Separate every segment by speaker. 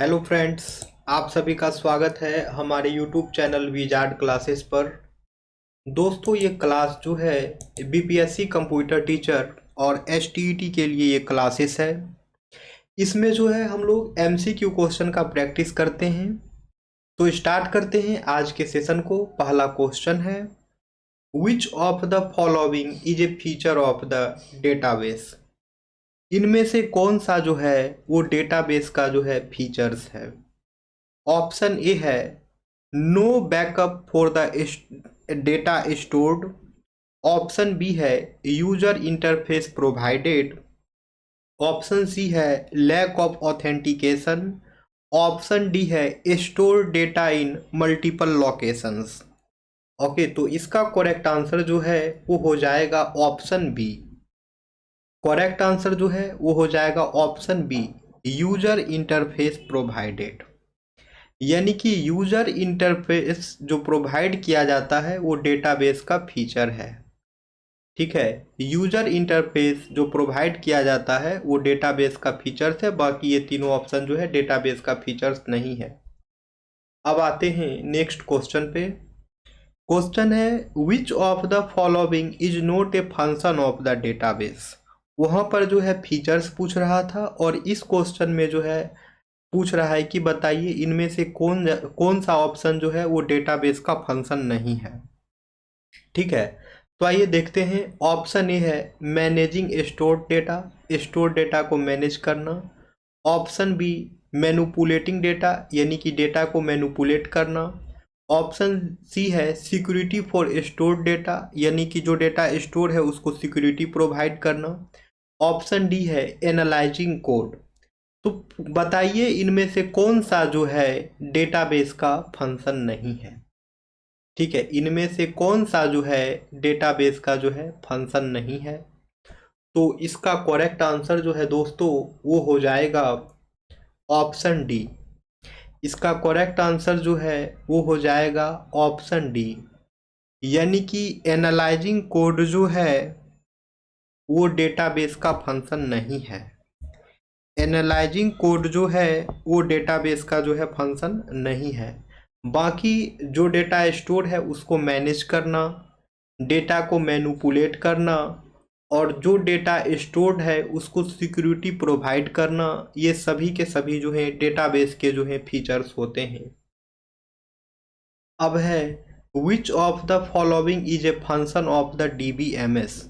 Speaker 1: Hello friends, आप सभी का स्वागत है हमारे यूट्यूब चैनल विजार्ड क्लासेस पर। दोस्तों, ये क्लास जो है बीपीएससी कंप्यूटर टीचर और एसटीईटी के लिए ये क्लासेस है। इसमें जो है हम लोग एमसीक्यू क्वेश्चन का प्रैक्टिस करते हैं। तो स्टार्ट करते हैं आज के सेशन को। पहला क्वेश्चन है, which of the following is a feature of the database. इनमें से कौन सा जो है वो डेटाबेस का जो है फीचर्स है। ऑप्शन ए है no backup for the data stored. Option B है user interface provided. Option C है lack of authentication. Option D है store data in multiple locations. Okay, तो इसका करेक्ट आंसर जो है वो हो जाएगा ऑप्शन बी। करेक्ट आंसर जो है वो हो जाएगा option B, user interface provided. यानी कि यूजर इंटरफेस जो प्रोवाइड किया जाता है वो डेटाबेस का फीचर है। ठीक है, यूजर इंटरफेस जो प्रोवाइड किया जाता है वो डेटाबेस का फीचर्स है। बाकी ये तीनों ऑप्शन जो है डेटाबेस का फीचर्स नहीं है। अब आते हैं नेक्स्ट क्वेश्चन पे। क्वेश्चन है, which of the following is not a function of the database. वहां पर जो है फीचर्स पूछ रहा था और इस क्वेश्चन में जो है पूछ रहा है कि बताइए इनमें से कौन कौन सा ऑप्शन जो है वो डेटाबेस का फंक्शन नहीं है। ठीक है, तो आइए देखते हैं। ऑप्शन ए है managing stored data, stored data को मैनेज करना। ऑप्शन बी मैनुपुलेटिंग डेटा, यानी कि डेटा को मैनुपुलेट करना। ऑप्शन सी है सिक्योरिटी फॉर स्टोर्ड डेटा, यानी कि जो डेटा स्टोर है उसको सिक्योरिटी प्रोवाइड करना। ऑप्शन डी है एनालाइजिंग कोड। तो बताइए इनमें से कौन सा जो है डेटाबेस का फंक्शन नहीं है। ठीक है, इनमें से कौन सा जो है डेटाबेस का जो है फंक्शन नहीं है। तो इसका करेक्ट आंसर जो है दोस्तों वो हो जाएगा ऑप्शन डी। इसका करेक्ट आंसर जो है वो हो जाएगा ऑप्शन डी, यानी कि एनालाइजिंग कोड जो है वो डेटाबेस का फंक्शन नहीं है। एनालाइजिंग कोड जो है वो डेटाबेस का जो है फंक्शन नहीं है। बाकी जो डेटा स्टोर है उसको मैनेज करना, डेटा को मैनिपुलेट करना और जो डेटा स्टोर्ड है उसको सिक्योरिटी प्रोवाइड करना, ये सभी के सभी जो है डेटाबेस के जो है फीचर्स होते हैं। अब है which of the following is a function of the DBMS.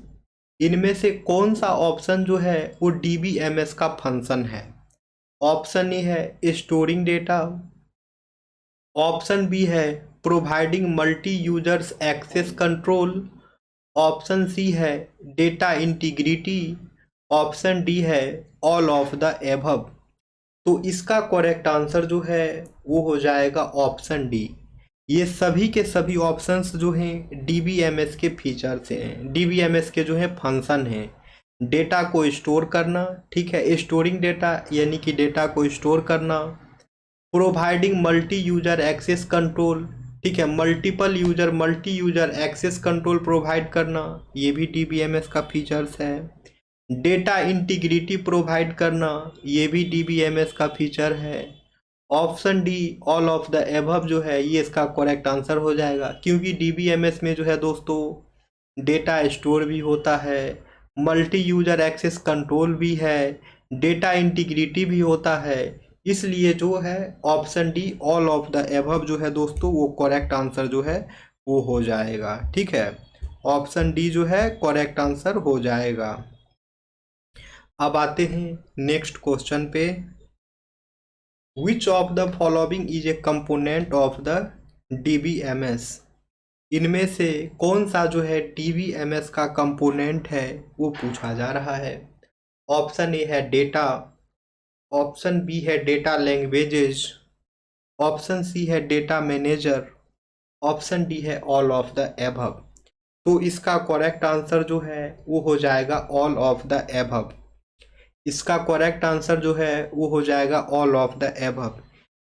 Speaker 1: इनमें से कौन सा ऑप्शन जो है वो डीबीएमएस का फंक्शन है। ऑप्शन ए है स्टोरिंग डेटा। ऑप्शन बी है providing multi users access control. Option C है डेटा इंटीग्रिटी। ऑप्शन डी है ऑल ऑफ द एबव। तो इसका करेक्ट आंसर जो है वो हो जाएगा ऑप्शन डी। ये सभी के सभी ऑप्शंस जो हैं डीबीएमएस के फीचर्स हैं, डीबीएमएस के जो है फंक्शन हैं। डेटा को स्टोर करना, ठीक है, स्टोरिंग डेटा यानी कि डेटा को स्टोर करना। Providing multi user access control, ठीक है, multi user access control provide करना, ये भी डीबीएमएस का फीचर्स है। डेटा इंटीग्रिटी प्रोवाइड करना, ये भी डीबीएमएस का फीचर है। Option D all of the above जो है ये इसका करेक्ट आंसर हो जाएगा, क्योंकि डीबीएमएस में जो है दोस्तों डेटा स्टोर भी होता है, मल्टी यूजर एक्सेस कंट्रोल भी है, डेटा इंटीग्रिटी भी होता है। इसलिए जो है option D all of the above जो है दोस्तों वो करेक्ट आंसर जो है वो हो जाएगा। ठीक है, ऑप्शन डी जो है करेक्ट आंसर हो जाएगा। अब आते हैं नेक्स्ट क्वेश्चन पे। विच of the following is a component of the DBMS. इनमें से कौन सा जो है डीबीएमएस का कंपोनेंट है वो पूछा जा रहा है। ऑप्शन ए है डेटा। ऑप्शन बी है डेटा लैंग्वेजेस। ऑप्शन सी है डेटा मैनेजर। ऑप्शन डी है ऑल ऑफ द एबव। तो इसका करेक्ट आंसर जो है वो हो जाएगा ऑल ऑफ द एबव। इसका करेक्ट आंसर जो है वो हो जाएगा ऑल ऑफ द एबव,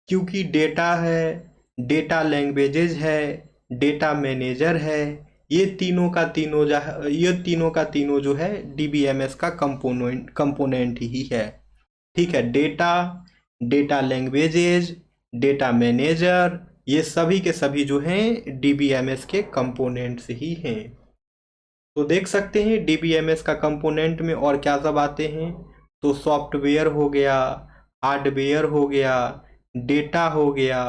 Speaker 1: क्योंकि डेटा है, डेटा लैंग्वेजेज है, डेटा मैनेजर है, ये तीनों का तीनों जो है डीबीएमएस का कंपोनेंट ही है। ठीक है, data, data languages, data manager, ये सभी के सभी जो हैं डीबीएमएस के कंपोनेंट्स ही हैं। तो देख सकते हैं डीबीएमएस का कंपोनेंट में और क्या सब आते हैं। तो सॉफ्टवेयर हो गया, हार्डवेयर हो गया, डेटा हो गया,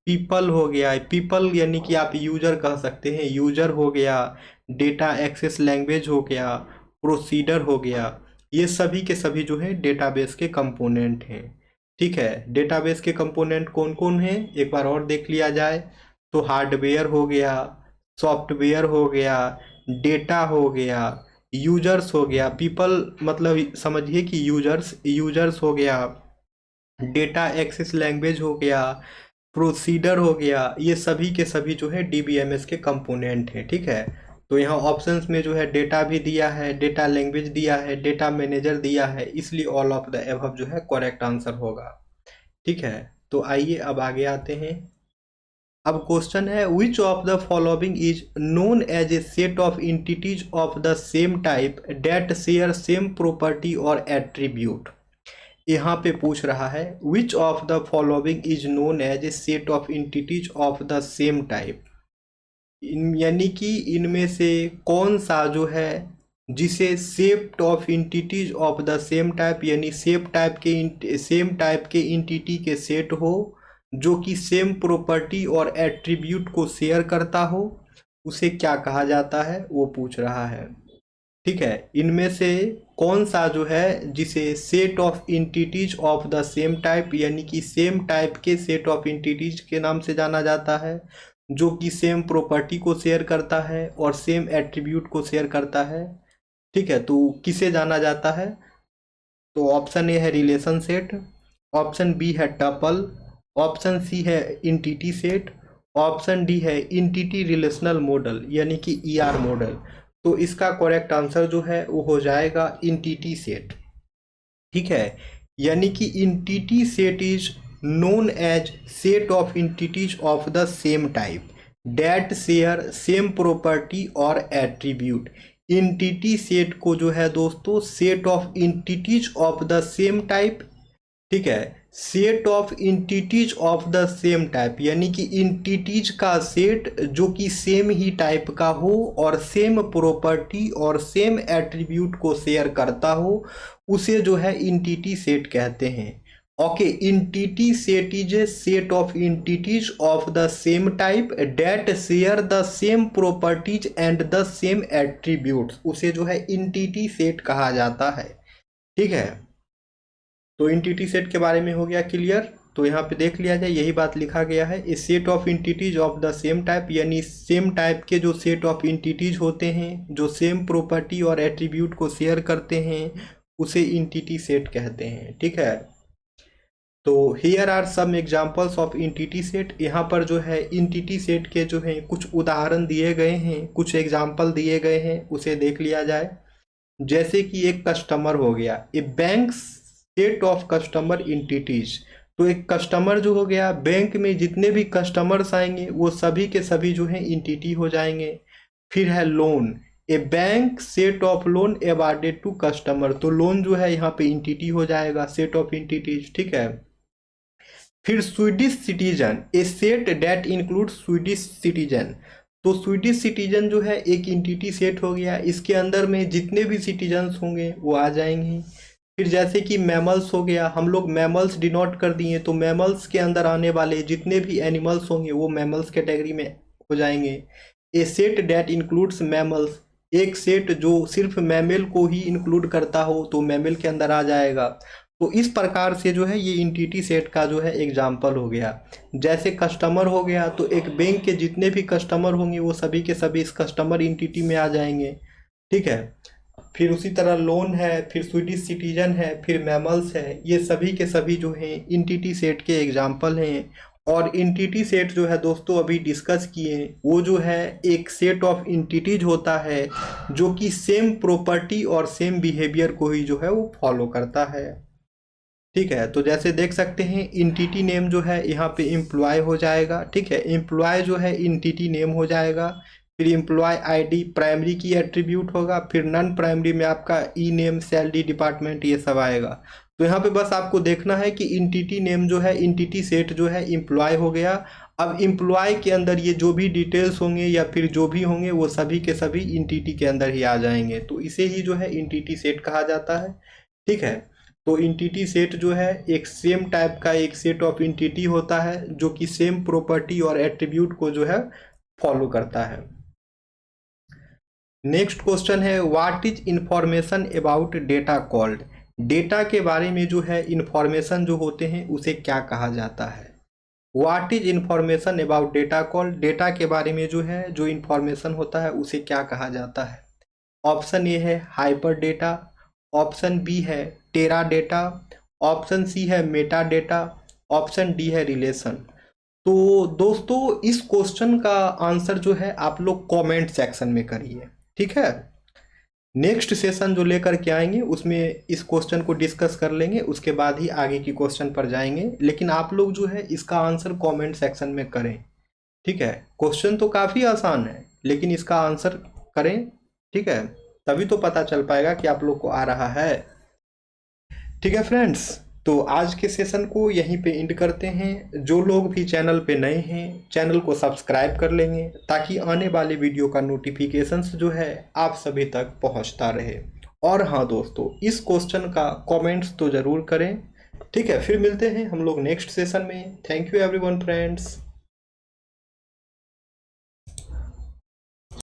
Speaker 1: पीपल हो गया, पीपल यानी कि आप यूजर कह सकते हैं, यूजर हो गया, डेटा एक्सेस लैंग्वेज हो गया, प्रोसीडर हो गया। ये सभी के सभी जो है डेटाबेस के कंपोनेंट हैं। ठीक है, डेटाबेस के कंपोनेंट कौन कौन हैं एक बार और देख लिया जाए। तो हार्डवेयर हो गया, सॉफ्टवेयर हो गया, डेटा हो गया, यूजर्स हो गया, पीपल मतलब समझिए कि यूजर्स यूजर्स हो गया, डेटा एक्सेस लैंग्वेज हो गया, प्रोसीडर हो गया। ये सभी के सभी जो है डीबीएमएस के कंपोनेंट हैं। ठीक है, तो यहाँ ऑप्शंस में जो है डेटा भी दिया है, डेटा लैंग्वेज दिया है, डेटा मैनेजर दिया है, इसलिए ऑल ऑफ द एबव जो है करेक्ट आंसर होगा। ठीक है, तो आइए अब आगे आते हैं। अब क्वेश्चन है which of the following is known as a set of entities of the same type that share same property और एट्रीब्यूट। यहाँ पे पूछ रहा है which of the following is known as a set of entities of the same type, यानी कि इनमें से कौन सा जो है जिसे set of entities of the same type यानी सेम टाइप के इंटिटी के सेट हो जो कि सेम प्रॉपर्टी और एट्रीब्यूट को शेयर करता हो, उसे क्या कहा जाता है वो पूछ रहा है। ठीक है, इनमें से कौन सा जो है जिसे set of entities of the same type यानी कि सेम टाइप के सेट ऑफ इंटिटीज के नाम से जाना जाता है, जो कि सेम प्रॉपर्टी को शेयर करता है और सेम एट्रीब्यूट को शेयर करता है। ठीक है, तो किसे जाना जाता है। तो ऑप्शन ए है रिलेशन सेट, ऑप्शन बी है टपल, ऑप्शन सी है इंटिटी सेट, ऑप्शन डी है इंटिटी रिलेशनल मॉडल यानी कि ईआर मॉडल। तो इसका करेक्ट आंसर जो है वो हो जाएगा इंटिटी सेट। ठीक है, यानी कि entity set is known as set of entities of the same type that share same property और attribute। entity set को जो है दोस्तों set of entities of the same type, ठीक है, set of entities of the same type यानी कि entities का सेट जो कि सेम ही टाइप का हो और सेम प्रॉपर्टी और सेम एट्रीब्यूट को शेयर करता हो, उसे जो है इंटिटी सेट कहते हैं। Okay, entity set is a set of entities of the same type that share the same properties and the same attributes, उसे जो है इंटिटी सेट कहा जाता है। ठीक है, तो इंटिटी सेट के बारे में हो गया क्लियर। तो यहाँ पे देख लिया जाए, यही बात लिखा गया है, a set of entities of the same type यानी सेम टाइप के जो सेट ऑफ इंटिटीज होते हैं जो सेम प्रॉपर्टी और एट्रीब्यूट को शेयर करते हैं उसे इंटिटी सेट कहते हैं। ठीक है, तो here are some examples of entity set. यहाँ पर जो है इंटिटी सेट के जो है कुछ उदाहरण दिए गए हैं, कुछ एग्जांपल दिए गए हैं, उसे देख लिया जाए। जैसे कि एक कस्टमर हो गया, a bank set of customer entities. तो एक कस्टमर जो हो गया, बैंक में जितने भी कस्टमर्स आएंगे वो सभी के सभी जो है इंटिटी हो जाएंगे। फिर है loan, a bank set of loan awarded to customer. तो लोन जो है यहाँ पे इंटिटी हो जाएगा, सेट ऑफ इंटिटीज। ठीक है, फिर Swedish citizen, a set that include Swedish citizen. तो स्वीडिश सिटीजन जो है एक इंटिटी सेट हो गया, इसके अंदर में जितने भी सिटीजन्स होंगे वो आ जाएंगे। फिर जैसे कि मैमल्स हो गया, हम लोग मैमल्स डिनोट कर दिए, तो मैमल्स के अंदर आने वाले जितने भी एनिमल्स होंगे वो मैमल्स कैटेगरी में हो जाएंगे। ए सेट डेट इंक्लूड्स मैमल्स, एक सेट जो सिर्फ मैमल को ही इंक्लूड करता हो तो मैमल के अंदर आ जाएगा। तो इस प्रकार से जो है ये इंटिटी सेट का जो है एग्जाम्पल हो गया। जैसे कस्टमर हो गया, तो एक बैंक के जितने भी कस्टमर होंगे वो सभी के सभी इस कस्टमर इंटिटी में आ जाएंगे। ठीक है, फिर उसी तरह लोन है, फिर स्वीडिश सिटीजन है, फिर मैमल्स है, ये सभी के सभी जो हैं इंटिटी सेट के एग्जाम्पल हैं। और इंटिटी सेट जो है दोस्तों अभी डिस्कस किए, वो जो है एक सेट ऑफ इंटिटीज होता है जो कि सेम प्रॉपर्टी और सेम बिहेवियर को ही जो है वो फॉलो करता है। ठीक है, तो जैसे देख सकते हैं इंटिटी नेम जो है यहाँ पे एम्प्लॉय हो जाएगा। ठीक है, एम्प्लॉय जो है इंटिटी नेम हो जाएगा। फिर employee ID primary key attribute होगा। फिर नॉन प्राइमरी में आपका ई नेम, सैलरी, डिपार्टमेंट, ये सब आएगा। तो यहाँ पे बस आपको देखना है कि इंटिटी नेम जो है, इंटिटी सेट जो है एम्प्लॉय हो गया। अब एम्प्लॉय के अंदर ये जो भी डिटेल्स होंगे या फिर जो भी होंगे वो सभी के सभी इंटिटी के अंदर ही आ जाएंगे, तो इसे ही जो है इंटिटी सेट कहा जाता है। ठीक है, तो इंटिटी सेट जो है एक सेम टाइप का एक सेट ऑफ इंटिटी होता है जो कि सेम प्रॉपर्टी और एट्रीब्यूट को जो है फॉलो करता है। नेक्स्ट क्वेश्चन है what is information about data called. Data के बारे में जो है इंफॉर्मेशन जो होते हैं उसे क्या कहा जाता है। What is information about data called, data के बारे में जो है जो इंफॉर्मेशन होता है उसे क्या कहा जाता है। ऑप्शन ए है हाइपर डेटा, ऑप्शन बी है टेरा डेटा, ऑप्शन सी है मेटा डेटा, ऑप्शन डी है रिलेशन। तो दोस्तों इस क्वेश्चन का आंसर जो है आप लोग कमेंट सेक्शन में करिए। ठीक है, नेक्स्ट सेशन जो लेकर के आएंगे उसमें इस क्वेश्चन को डिस्कस कर लेंगे, उसके बाद ही आगे की क्वेश्चन पर जाएंगे। लेकिन आप लोग जो है इसका आंसर कमेंट सेक्शन में करें। ठीक है, क्वेश्चन तो काफ़ी आसान है लेकिन इसका आंसर करें। ठीक है, तभी तो पता चल पाएगा कि आप लोग को आ रहा है। ठीक है फ्रेंड्स, तो आज के सेशन को यहीं पे एंड करते हैं। जो लोग भी चैनल पे नए हैं चैनल को सब्सक्राइब कर लेंगे ताकि आने वाले वीडियो का नोटिफिकेशंस जो है आप सभी तक पहुंचता रहे। और हाँ दोस्तों, इस क्वेश्चन का कमेंट्स तो ज़रूर करें। ठीक है, फिर मिलते हैं हम लोग नेक्स्ट सेशन में। Thank you everyone friends.